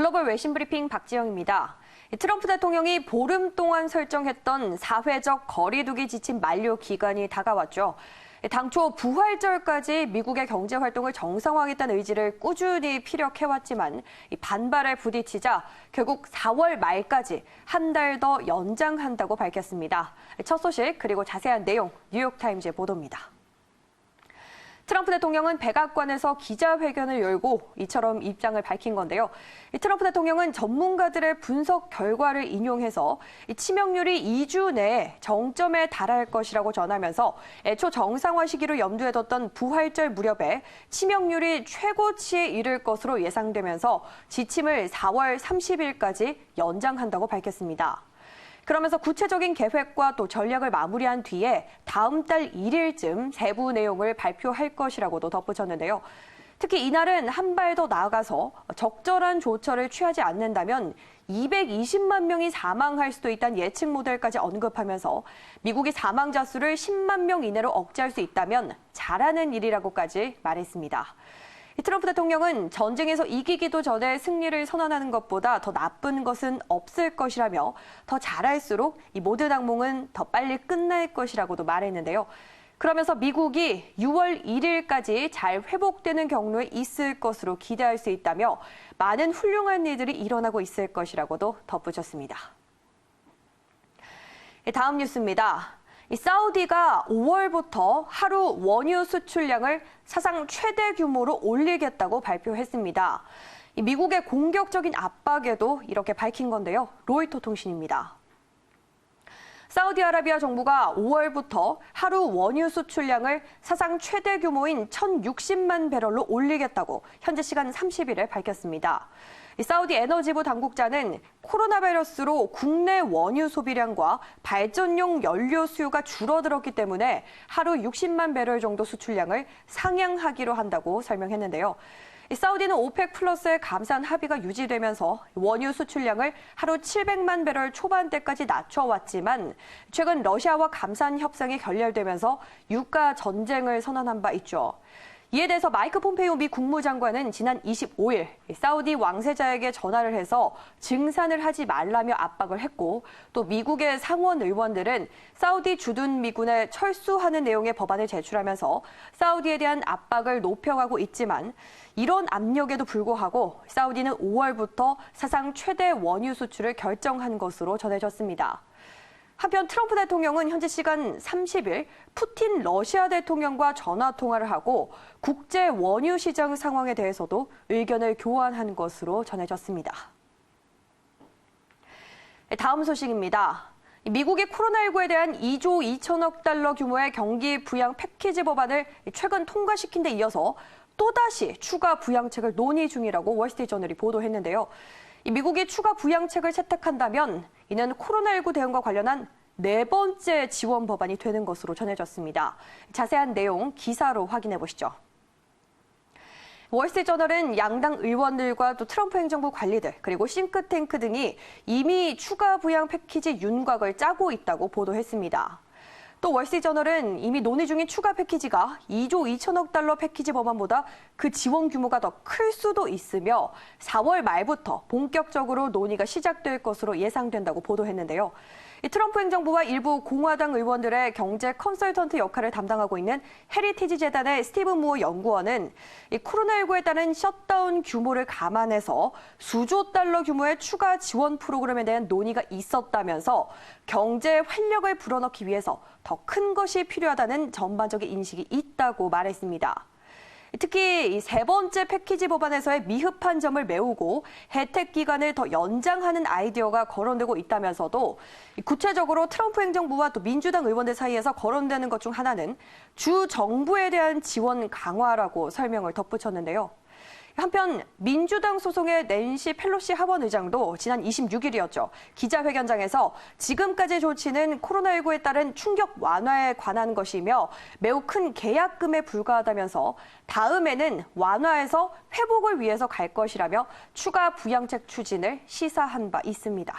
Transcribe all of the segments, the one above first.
글로벌 외신 브리핑 박지영입니다. 트럼프 대통령이 보름 동안 설정했던 사회적 거리두기 지침 만료 기간이 다가왔죠. 당초 부활절까지 미국의 경제 활동을 정상화하겠다는 의지를 꾸준히 피력해왔지만 반발에 부딪히자 결국 4월 말까지 한 달 더 연장한다고 밝혔습니다. 첫 소식 그리고 자세한 내용 뉴욕타임즈의 보도입니다. 트럼프 대통령은 백악관에서 기자회견을 열고 이처럼 입장을 밝힌 건데요. 트럼프 대통령은 전문가들의 분석 결과를 인용해서 치명률이 2주 내에 정점에 달할 것이라고 전하면서 애초 정상화 시기로 염두에 뒀던 부활절 무렵에 치명률이 최고치에 이를 것으로 예상되면서 지침을 4월 30일까지 연장한다고 밝혔습니다. 그러면서 구체적인 계획과 또 전략을 마무리한 뒤에 다음 달 1일쯤 세부 내용을 발표할 것이라고도 덧붙였는데요. 특히 이날은 한 발 더 나아가서 적절한 조처를 취하지 않는다면 220만 명이 사망할 수도 있다는 예측 모델까지 언급하면서 미국이 사망자 수를 10만 명 이내로 억제할 수 있다면 잘하는 일이라고까지 말했습니다. 트럼프 대통령은 전쟁에서 이기기도 전에 승리를 선언하는 것보다 더 나쁜 것은 없을 것이라며 더 잘할수록 이 모든 악몽은 더 빨리 끝날 것이라고도 말했는데요. 그러면서 미국이 6월 1일까지 잘 회복되는 경로에 있을 것으로 기대할 수 있다며 많은 훌륭한 일들이 일어나고 있을 것이라고도 덧붙였습니다. 다음 뉴스입니다. 사우디가 5월부터 하루 원유 수출량을 사상 최대 규모로 올리겠다고 발표했습니다. 미국의 공격적인 압박에도 이렇게 밝힌 건데요. 로이터 통신입니다. 사우디아라비아 정부가 5월부터 하루 원유 수출량을 사상 최대 규모인 1,060만 배럴로 올리겠다고 현지 시간 30일에 밝혔습니다. 사우디 에너지부 당국자는 코로나 바이러스로 국내 원유 소비량과 발전용 연료 수요가 줄어들었기 때문에 하루 60만 배럴 정도 수출량을 상향하기로 한다고 설명했는데요. 사우디는 오펙 플러스의 감산 합의가 유지되면서 원유 수출량을 하루 700만 배럴 초반대까지 낮춰왔지만 최근 러시아와 감산 협상이 결렬되면서 유가 전쟁을 선언한 바 있죠. 이에 대해서 마이크 폼페이오 미 국무장관은 지난 25일 사우디 왕세자에게 전화를 해서 증산을 하지 말라며 압박을 했고 또 미국의 상원 의원들은 사우디 주둔 미군에 철수하는 내용의 법안을 제출하면서 사우디에 대한 압박을 높여가고 있지만 이런 압력에도 불구하고 사우디는 5월부터 사상 최대 원유 수출을 결정한 것으로 전해졌습니다. 한편 트럼프 대통령은 현지 시간 30일 푸틴 러시아 대통령과 전화 통화를 하고 국제 원유 시장 상황에 대해서도 의견을 교환한 것으로 전해졌습니다. 다음 소식입니다. 미국이 코로나19에 대한 2조 2천억 달러 규모의 경기 부양 패키지 법안을 최근 통과시킨 데 이어서 또다시 추가 부양책을 논의 중이라고 월스트리트저널이 보도했는데요. 미국이 추가 부양책을 채택한다면 이는 코로나19 대응과 관련한 네 번째 지원 법안이 되는 것으로 전해졌습니다. 자세한 내용 기사로 확인해 보시죠. 월스트리트저널은 양당 의원들과 또 트럼프 행정부 관리들 그리고 싱크탱크 등이 이미 추가 부양 패키지 윤곽을 짜고 있다고 보도했습니다. 또 월스트리트저널은 이미 논의 중인 추가 패키지가 2조 2천억 달러 패키지 법안보다 그 지원 규모가 더 클 수도 있으며 4월 말부터 본격적으로 논의가 시작될 것으로 예상된다고 보도했는데요. 트럼프 행정부와 일부 공화당 의원들의 경제 컨설턴트 역할을 담당하고 있는 헤리티지 재단의 스티브 무어 연구원은 코로나19에 따른 셧다운 규모를 감안해서 수조 달러 규모의 추가 지원 프로그램에 대한 논의가 있었다면서 경제 활력을 불어넣기 위해서 더 큰 것이 필요하다는 전반적인 인식이 있다고 말했습니다. 특히 이 세 번째 패키지 법안에서의 미흡한 점을 메우고 혜택 기간을 더 연장하는 아이디어가 거론되고 있다면서도 구체적으로 트럼프 행정부와 또 민주당 의원들 사이에서 거론되는 것 중 하나는 주 정부에 대한 지원 강화라고 설명을 덧붙였는데요. 한편 민주당 소속의 낸시 펠로시 하원 의장도 지난 26일이었죠. 기자회견장에서 지금까지의 조치는 코로나19에 따른 충격 완화에 관한 것이며 매우 큰 계약금에 불과하다면서 다음에는 완화해서 회복을 위해서 갈 것이라며 추가 부양책 추진을 시사한 바 있습니다.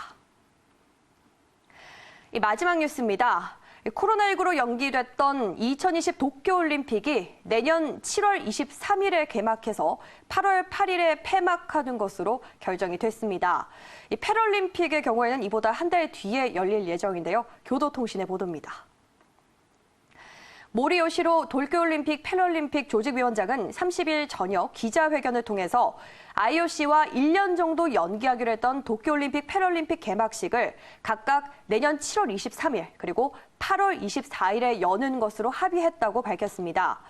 마지막 뉴스입니다. 코로나19로 연기됐던 2020 도쿄올림픽이 내년 7월 23일에 개막해서 8월 8일에 폐막하는 것으로 결정이 됐습니다. 이 패럴림픽의 경우에는 이보다 한 달 뒤에 열릴 예정인데요. 교도통신의 보도입니다. 모리 요시로 도쿄올림픽 패럴림픽 조직위원장은 30일 저녁 기자회견을 통해서 IOC와 1년 정도 연기하기로 했던 도쿄올림픽 패럴림픽 개막식을 각각 내년 7월 23일 그리고 8월 24일에 여는 것으로 합의했다고 밝혔습니다.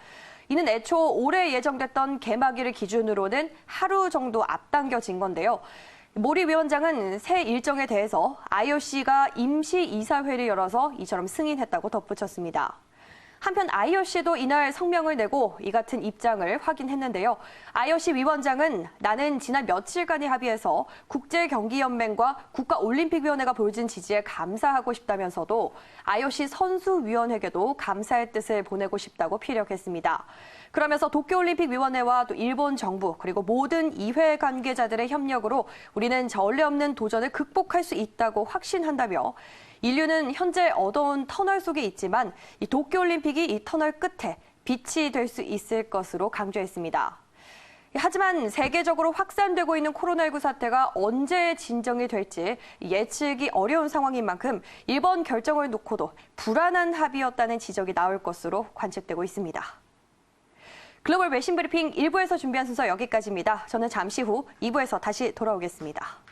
이는 애초 올해 예정됐던 개막일을 기준으로는 하루 정도 앞당겨진 건데요. 모리 위원장은 새 일정에 대해서 IOC가 임시 이사회를 열어서 이처럼 승인했다고 덧붙였습니다. 한편 IOC도 이날 성명을 내고 이 같은 입장을 확인했는데요. IOC 위원장은 나는 지난 며칠간의 합의에서 국제경기연맹과 국가올림픽위원회가 보여준 지지에 감사하고 싶다면서도 IOC 선수위원회에게도 감사의 뜻을 보내고 싶다고 피력했습니다. 그러면서 도쿄올림픽위원회와 또 일본 정부 그리고 모든 이회 관계자들의 협력으로 우리는 전례 없는 도전을 극복할 수 있다고 확신한다며 인류는 현재 어두운 터널 속에 있지만 이 도쿄올림픽이 이 터널 끝에 빛이 될 수 있을 것으로 강조했습니다. 하지만 세계적으로 확산되고 있는 코로나19 사태가 언제 진정이 될지 예측이 어려운 상황인 만큼 이번 결정을 놓고도 불안한 합의였다는 지적이 나올 것으로 관측되고 있습니다. 글로벌 외신 브리핑 1부에서 준비한 순서 여기까지입니다. 저는 잠시 후 2부에서 다시 돌아오겠습니다.